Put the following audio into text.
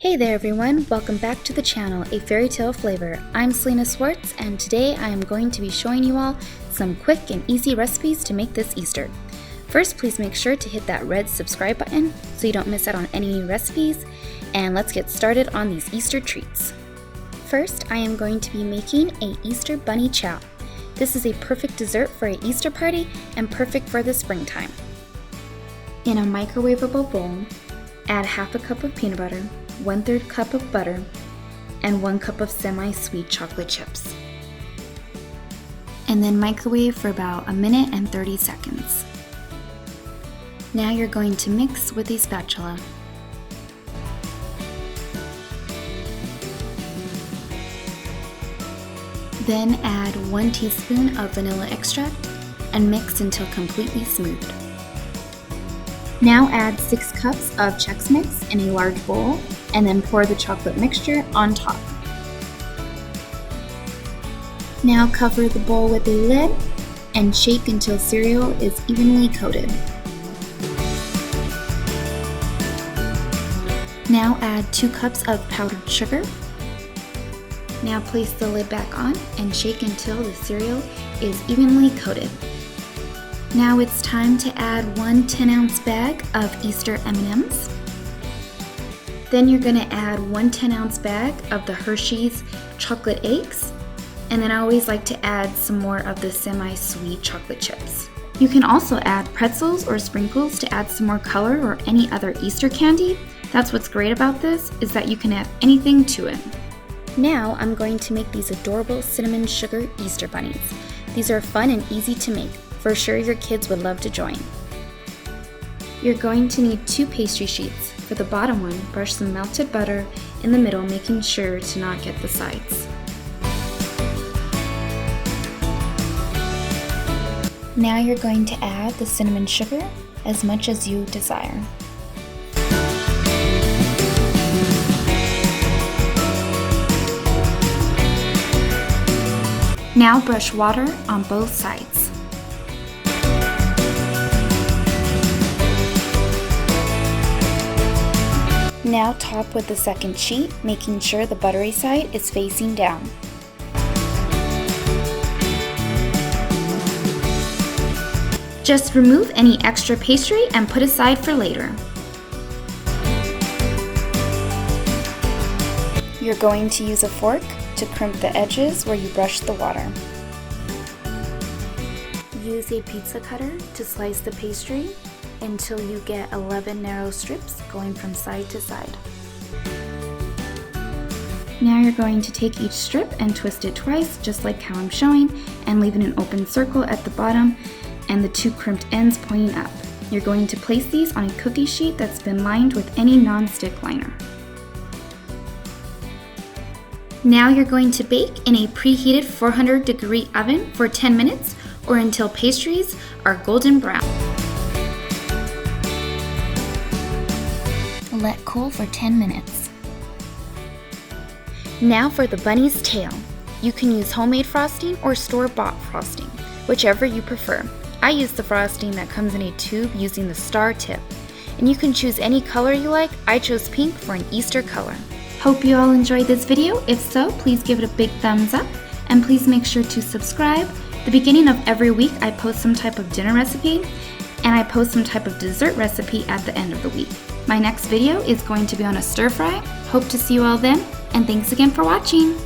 Hey there everyone, welcome back to the channel, A Fairytale Flavor. I'm Celina and today I am going to be showing you all some quick and easy recipes to make this Easter. First, please make sure to hit that red subscribe button so you don't miss out on any new recipes, and let's get started on these Easter treats. First, I am going to be making a Easter Bunny Chow. This is a perfect dessert for an Easter party and perfect for the springtime. In a microwavable bowl, add half a cup of peanut butter, 1/3 cup of butter, and 1 cup of semi-sweet chocolate chips. And then microwave for about 1 minute and 30 seconds. Now you're going to mix with a spatula. Then add 1 teaspoon of vanilla extract and mix until completely smooth. Now add 6 cups of Chex Mix in a large bowl and then pour the chocolate mixture on top. Now cover the bowl with a lid and shake until cereal is evenly coated. Now add 2 cups of powdered sugar. Now place the lid back on and shake until the cereal is evenly coated. Now it's time to add 1 10-ounce bag of Easter M&Ms. Then you're going to add 1 10-ounce bag of the Hershey's chocolate eggs. And then I always like to add some more of the semi-sweet chocolate chips. You can also add pretzels or sprinkles to add some more color or any other Easter candy. That's what's great about this, is that you can add anything to it. Now I'm going to make these adorable cinnamon sugar Easter bunnies. These are fun and easy to make. For sure your kids would love to join. You're going to need 2 pastry sheets. For the bottom one, brush some melted butter in the middle, making sure to not get the sides. Now you're going to add the cinnamon sugar as much as you desire. Now brush water on both sides. Now top with the second sheet, making sure the buttery side is facing down. Just remove any extra pastry and put aside for later. You're going to use a fork to crimp the edges where you brushed the water. Use a pizza cutter to slice the pastry until you get 11 narrow strips going from side to side. Now you're going to take each strip and twist it twice, just like how I'm showing, and leave an open circle at the bottom and the 2 crimped ends pointing up. You're going to place these on a cookie sheet that's been lined with any non-stick liner. Now you're going to bake in a preheated 400-degree oven for 10 minutes or until pastries are golden brown. Let cool for 10 minutes. Now for the bunny's tail. You can use homemade frosting or store-bought frosting, whichever you prefer. I use the frosting that comes in a tube using the star tip. And you can choose any color you like. I chose pink for an Easter color. Hope you all enjoyed this video. If so, please give it a big thumbs up and please make sure to subscribe. The beginning of every week I post some type of dinner recipe and I post some type of dessert recipe at the end of the week. My next video is going to be on a stir fry. Hope to see you all then, and thanks again for watching.